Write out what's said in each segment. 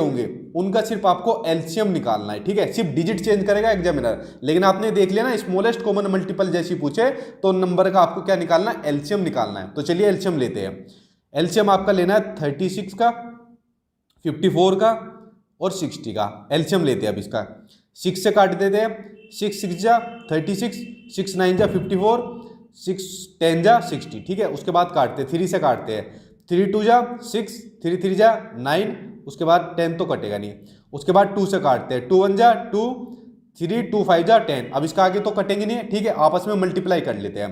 होंगे उनका सिर्फ आपको एलसीएम निकालना है, ठीक है। सिर्फ डिजिट चेंज करेगा एग्जामिनर, लेकिन आपने देख लिया ना स्मॉलेस्ट कॉमन मल्टीपल जैसी पूछे तो नंबर का आपको क्या निकालना है, एलसीएम निकालना है। तो चलिए एलसीएम लेते हैं। एलसीएम आपका लेना है 36 का, 54 का और 60 का। एलसीएम लेते हैं अब इसका। 6 से काट देते हैं, 6 6 जा 36, 6 9 जा 54, 6 10 जा 60, ठीक है। उसके बाद काटते हैं, 3 से काटते हैं, 3 2 जा 6, 3 3 जा 9, उसके बाद 10 तो कटेगा नहीं। उसके बाद 2 से काटते हैं, 2 1 जा 2, 3 2 5 जा 10। अब इसका आगे तो कटेंगे नहीं, ठीक है। आपस में मल्टीप्लाई कर लेते हैं।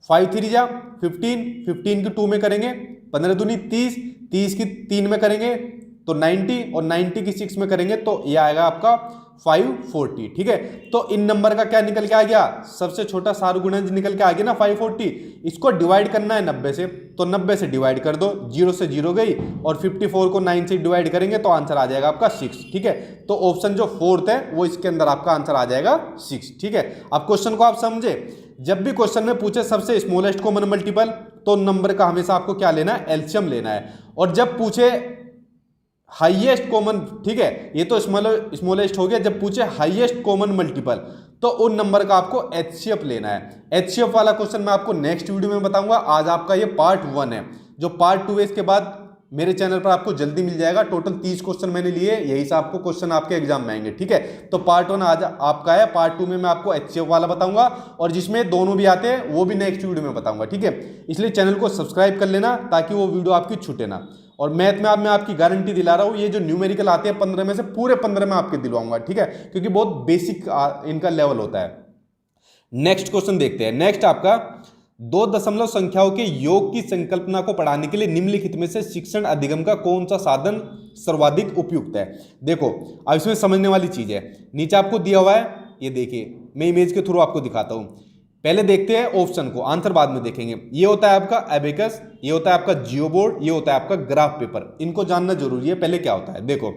5 3 जा 15, 15 की 2 में करेंगे, 15 दूनी 30, 30 की 3 में करेंगे तो 90, और 90 की 6 में करेंगे तो ये आएगा आपका 540, ठीक है। तो इन नंबर का क्या निकल के आ गया, सबसे छोटा सारगुणज निकल के आ गया ना 540। इसको डिवाइड करना है 90 से, तो 90 से डिवाइड कर दो, 0 से 0 गई, और 54 को 9 से डिवाइड करेंगे तो आंसर आ जाएगा आपका 6, ठीक है। तो ऑप्शन जो 4th है वो इसके अंदर आपका आंसर आ जाएगा 6, ठीक है। अब क्वेश्चन को आप समझे, जब भी क्वेश्चन में पूछे सबसे स्मॉलेस्ट कॉमन मल्टीपल तो नंबर का हमेशा आपको क्या लेना है, एलसीएम लेना है। और जब पूछे हाईएस्ट कॉमन, ठीक है, ये तो स्मॉलेस्ट हो गया, जब पूछे हाईएस्ट कॉमन मल्टीपल तो उन नंबर का आपको एचसीएफ लेना है। एचसीएफ वाला क्वेश्चन मैं आपको नेक्स्ट वीडियो में बताऊंगा। आज आपका ये पार्ट 1 है, जो पार्ट 2 है इसके बाद मेरे चैनल पर आपको जल्दी मिल जाएगा। टोटल 30 क्वेश्चन मैंने लिए, यही से आपको क्वेश्चन आपके एग्जाम में आएंगे, ठीक है। तो पार्ट 1 आज आपका है, पार्ट 2 में मैं आपको एचसीएफ वाला बताऊंगा, और जिसमें दोनों भी आते हैं वो भी नेक्स्ट वीडियो में बताऊंगा, ठीक है। इसलिए चैनल को सब्सक्राइब कर लेना ताकि वो वीडियो आपकी छूटे ना। और मैथ में मैं आपकी गारंटी दिला रहा हूं, ये जो न्यूमेरिकल आते हैं 15 में से पूरे 15 में आपके दिलवाऊंगा, ठीक है, क्योंकि बहुत बेसिक इनका लेवल होता है। नेक्स्ट क्वेश्चन देखते हैं। नेक्स्ट आपका 2 दशमलव संख्याओं के योग की संकल्पना को पढ़ाने के लिए निम्नलिखित में से शिक्षण अधिगम का कौन सा साधन सर्वाधिक उपयुक्त है। देखो अब इसमें समझने वाली चीज है, नीचे आपको दिया हुआ है, ये देखिए मैं इमेज के थ्रू आपको दिखाता हूं। पहले देखते हैं ऑप्शन को, आंसर बाद में देखेंगे। ये होता है आपका एबेकस, ये होता है आपका जियो बोर्ड, ये होता है आपका ग्राफ पेपर। इनको जानना जरूरी है। पहले क्या होता है देखो,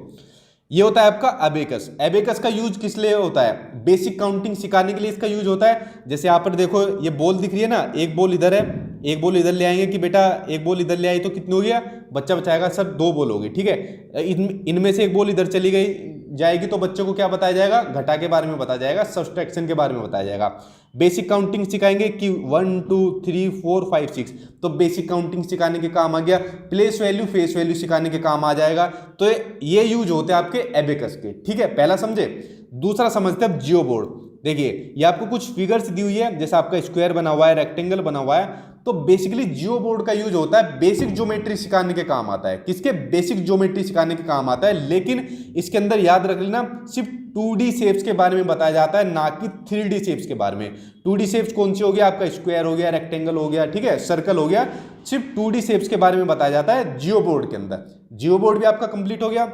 ये होता है आपका एबेकस। एबेकस का यूज किस लिए होता है, बेसिक काउंटिंग सिखाने के लिए इसका यूज होता है। जैसे यहाँ पर देखो ये बॉल दिख रही है ना, एक बॉल इधर है, एक बॉल इधर ले आएंगे कि बेटा एक बॉल इधर ले आई तो कितनी हो गया, बच्चा बचाएगा सर 2 बॉल होगी, ठीक है। इनमें से एक बॉल इधर चली गई जाएगी तो बच्चों को क्या बताया जाएगा, घटा के बारे में बताया जाएगा, सब्सट्रैक्शन के बारे में बताया जाएगा। बेसिक काउंटिंग सिखाएंगे कि 1 2 3 4 5 6, तो बेसिक काउंटिंग सिखाने के काम आ गया। प्लेस वैल्यू फेस वैल्यू सिखाने के काम आ जाएगा। तो ये यूज होते हैं आपके एबेकस के, ठीक है, पहला समझे। दूसरा समझते हैं अब जियो बोर्ड। देखिए ये आपको कुछ फिगर्स दी हुई है, जैसे आपका स्क्वायर बना हुआ है, रेक्टेंगल बना हुआ है। तो बेसिकली जियो बोर्ड का यूज होता है बेसिक ज्योमेट्री सिखाने के काम आता है। किसके, बेसिक ज्योमेट्री सिखाने के काम आता है। लेकिन इसके अंदर याद रख लेना सिर्फ 2D शेप्स के बारे में बताया जाता है, ना कि 3D शेप्स के बारे में। 2D शेप्स कौन सी हो गया, आपका स्क्वायर हो गया, रेक्टेंगल हो गया, ठीक है, सर्कल हो गया। सिर्फ 2D शेप्स के बारे में बताया जाता है जियो बोर्ड के अंदर। जियो बोर्ड भी आपका कंप्लीट हो गया।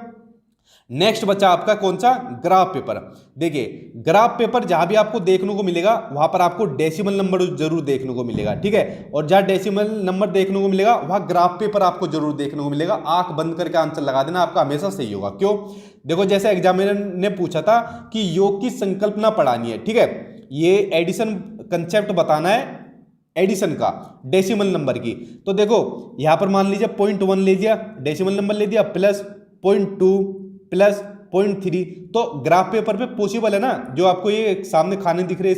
नेक्स्ट बचा आपका कौन सा, ग्राफ पेपर। देखिए ग्राफ पेपर जहां भी आपको देखने को मिलेगा वहां पर आपको डेसिमल नंबर जरूर देखने को मिलेगा, ठीक है। और जहां डेसिमल नंबर देखने को मिलेगा वहां ग्राफ पेपर आपको जरूर देखने को मिलेगा। आंख बंद करके आंसर लगा देना, आपका हमेशा सही होगा। क्यों, देखो जैसे एग्जामिनर ने पूछा था कि योग की संकल्पना पढ़ानी है, ठीक है, ये एडिशन कंसेप्ट बताना है, एडिशन का डेसिमल नंबर की। तो देखो यहां पर मान लीजिए 0.1 ले दिया, डेसिमल नंबर ले दिया, प्लस 0.2 प्लस 0.3, तो ग्राफ पेपर पे पॉसिबल है ना, जो आपको ये सामने खाने दिख रहे हैं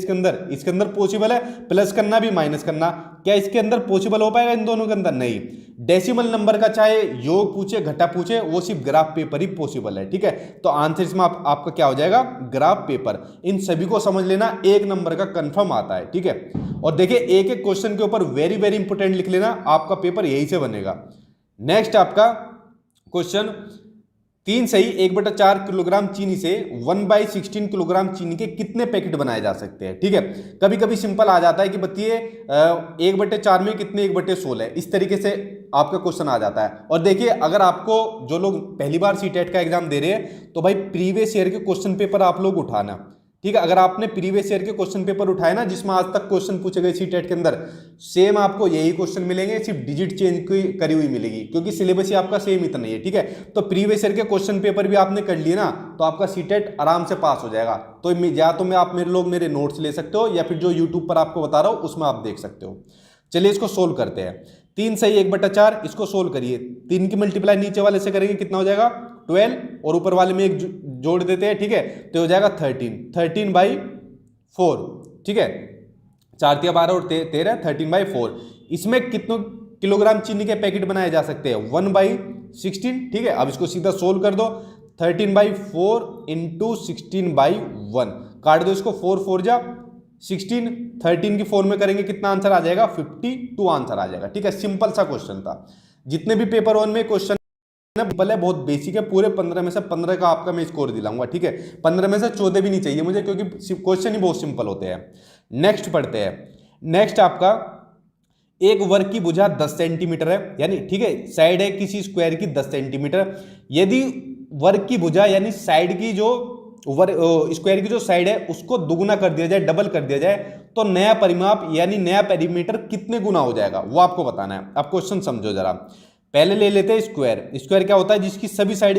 इसके अंदर पॉसिबल है प्लस करना भी माइनस करना। क्या इसके अंदर पॉसिबल हो पाएगा इन दोनों के अंदर, नहीं। डेसिमल नंबर का चाहे योग पूछे घटा पूछे, वो सिर्फ ग्राफ पेपर ही पॉसिबल है, ठीक है। तो आंसर इसमें आपका क्या हो जाएगा, ग्राफ पेपर। इन सभी को समझ लेना, 1 नंबर का कंफर्म आता है, ठीक है। और देखिए एक एक क्वेश्चन के ऊपर वेरी वेरी इंपोर्टेंट लिख लेना, आपका पेपर यही से बनेगा। नेक्स्ट आपका क्वेश्चन, 3 सही 1/4 किलोग्राम चीनी से 1/16 किलोग्राम चीनी के कितने पैकेट बनाए जा सकते हैं, ठीक है। कभी कभी सिंपल आ जाता है कि बताइए 1/4 में कितने 1/16, इस तरीके से आपका क्वेश्चन आ जाता है। और देखिए अगर आपको जो लोग पहली बार सीटेट का एग्जाम दे रहे हैं तो भाई प्रीवियस ईयर के क्वेश्चन पेपर आप लोग उठाना, ठीक है। अगर आपने प्रीवियस ईयर के क्वेश्चन पेपर उठाए ना जिसमें आज तक क्वेश्चन पूछे गए सीटेट के अंदर, सेम आपको यही क्वेश्चन मिलेंगे, सिर्फ डिजिट चेंज करी हुई मिलेगी, क्योंकि सिलेबस ही आपका सेम इतना ही है, ठीक है। तो प्रीवियस ईयर के क्वेश्चन पेपर भी आपने कर लिए ना तो आपका सीटेट आराम से पास हो जाएगा। तो या तो मैं आप मेरे नोट्स ले सकते हो, या फिर जो यूट्यूब पर आपको बता रहा हूँ उसमें आप देख सकते हो। चलिए इसको सोल्व करते हैं। 3 सही 1/4, इसको सोल्व करिए। 3 की मल्टीप्लाई नीचे वाले से करेंगे कितना हो जाएगा, 12 और ऊपर वाले में एक जोड़ देते हैं, ठीक है, तो हो जाएगा 13/4, ठीक है, 4 तिया 12 और 13, 13/4। इसमें कितने किलोग्राम चीनी के पैकेट बनाए जा सकते हैं? 1/16, ठीक है। अब इसको सीधा सोल्व कर दो, 13/4 इंटू 16/1, काट दो इसको, 4 4 जा 16, 13 की 4 में करेंगे कितना आंसर आ जाएगा? 52 आंसर आ जाएगा, ठीक है। सिंपल सा क्वेश्चन था। जितने भी पेपर 1 में क्वेश्चन सिंपल है, बहुत बेसिक है, पूरे 15 में से 15 का आपका मैं स्कोर दिलाऊंगा, ठीक है। 15 में से 14 भी नहीं चाहिए मुझे, क्योंकि क्वेश्चन ही बहुत सिंपल होते हैं। नेक्स्ट पढ़ते हैं। नेक्स्ट आपका एक वर्ग की भुजा 10 सेंटीमीटर है, यानी ठीक है, साइड है किसी स्क्वायर की 10 सेंटीमीटर। यदि वर्ग की भुजा यानी साइड की जो स्क्वायर की जो साइड है उसको दुगुना कर दिया जाए, डबल कर दिया जाए, तो नया परिमाप यानी नया पेरीमीटर कितने गुना हो जाएगा, वो आपको बताना है। अब क्वेश्चन समझो जरा। पहले ले लेते हैं स्क्वायर। स्क्वायर क्या होता है? जिसकी सभी साइड